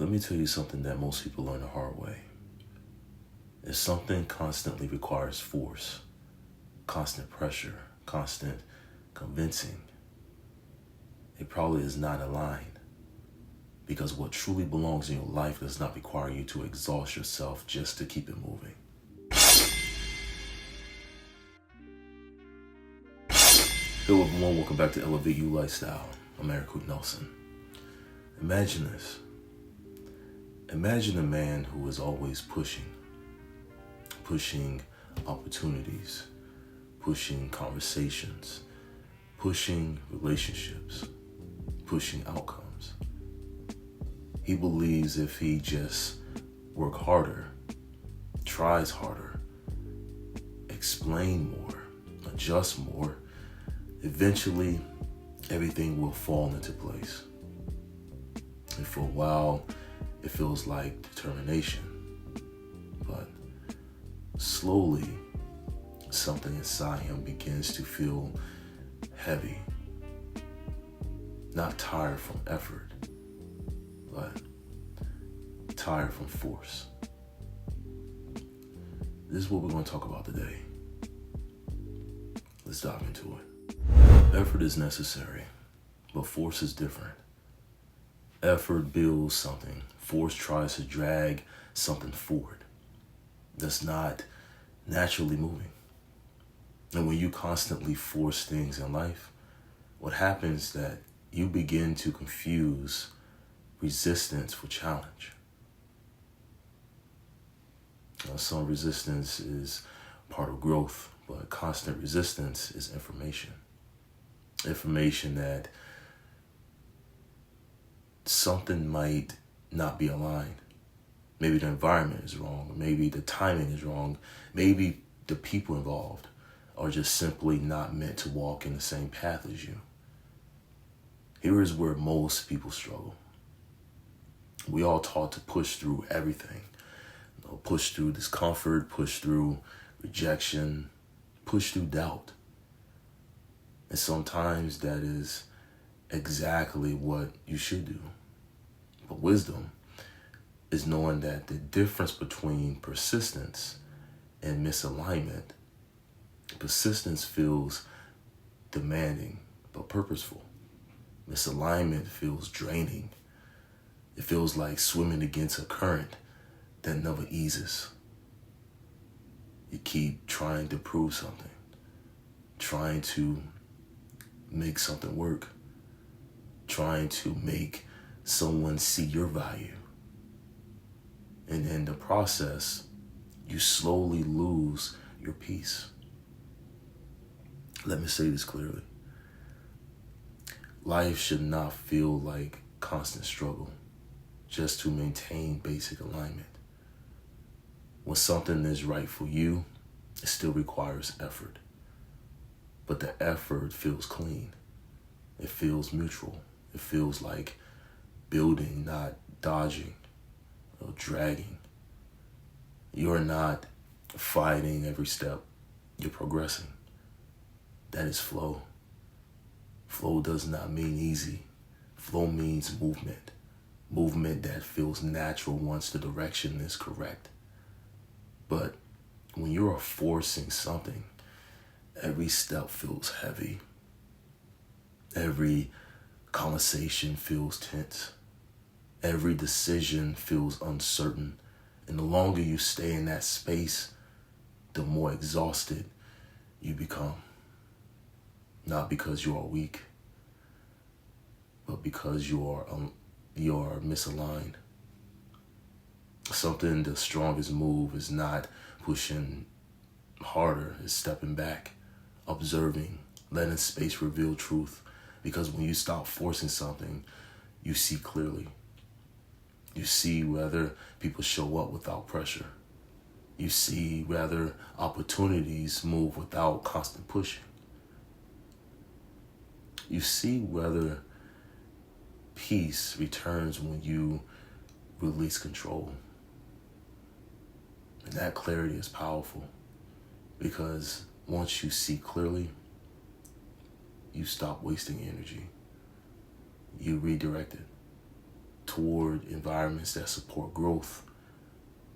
Let me tell you something that most people learn the hard way. If something constantly requires force, constant pressure, constant convincing, it probably is not aligned, because what truly belongs in your life does not require you to exhaust yourself just to keep it moving. Hello everyone, welcome back to Elevate You Lifestyle. I'm Eric Hoot Nelson. Imagine this. Imagine a man who is always pushing opportunities, pushing conversations, pushing relationships, pushing outcomes. He believes if he just work harder, tries harder, explain more, adjust more, eventually everything will fall into place. And for a while, it feels like determination. But slowly, something inside him begins to feel heavy. Not tired from effort, but tired from force. This is what we're going to talk about today. Let's dive into it. Effort is necessary, but force is different. Effort builds something. Force tries to drag something forward that's not naturally moving. And when you constantly force things in life, what happens is that you begin to confuse resistance with challenge. Now, some resistance is part of growth, but constant resistance is information. Information that something might not be aligned. Maybe the environment is wrong, maybe the timing is wrong, maybe the people involved are just simply not meant to walk in the same path as you. Here is where most people struggle. We all taught to push through everything. Push through discomfort, push through rejection, push through doubt. And sometimes that is exactly what you should do. But wisdom is knowing that the difference between persistence and misalignment, persistence feels demanding but purposeful. Misalignment feels draining. It feels like swimming against a current that never eases. You keep trying to prove something, trying to make something work, trying to make someone see your value. And in the process, you slowly lose your peace. Let me say this clearly. Life should not feel like constant struggle just to maintain basic alignment. When something is right for you, it still requires effort. But the effort feels clean. It feels mutual. It feels like building, not dodging or dragging. You're not fighting every step. You're progressing. That is flow. Flow does not mean easy. Flow means movement. Movement that feels natural once the direction is correct. But when you are forcing something, every step feels heavy. Every conversation feels tense. Every decision feels uncertain. And the longer you stay in that space, the more exhausted you become. Not because you are weak, but because you are misaligned. Something, the strongest move is not pushing harder, it's stepping back, observing, letting space reveal truth. Because when you stop forcing something, you see clearly. You see whether people show up without pressure. You see whether opportunities move without constant pushing. You see whether peace returns when you release control. And that clarity is powerful, because once you see clearly, you stop wasting energy. You redirect it toward environments that support growth,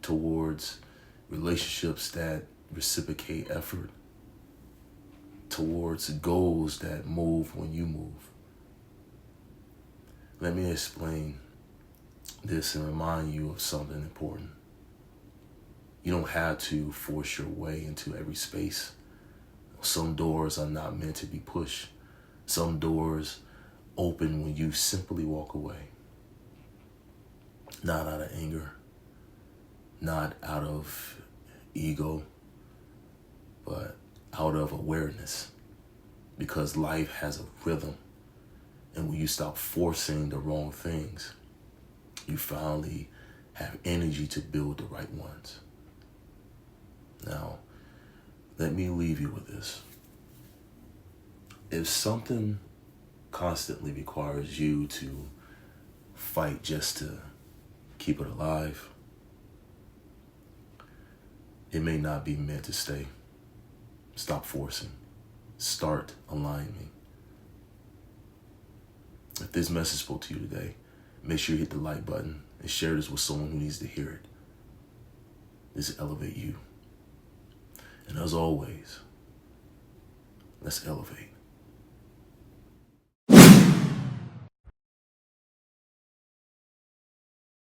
towards relationships that reciprocate effort, towards goals that move when you move. Let me explain this and remind you of something important. You don't have to force your way into every space. Some doors are not meant to be pushed. Some doors open when you simply walk away. Not out of anger, not out of ego, but out of awareness. Because life has a rhythm. And when you stop forcing the wrong things, you finally have energy to build the right ones. Now, let me leave you with this. If something constantly requires you to fight just to keep it alive, it may not be meant to stay. Stop forcing. Start aligning. If this message spoke to you today, make sure you hit the like button and share this with someone who needs to hear it. This is Elevate You. And as always, let's elevate.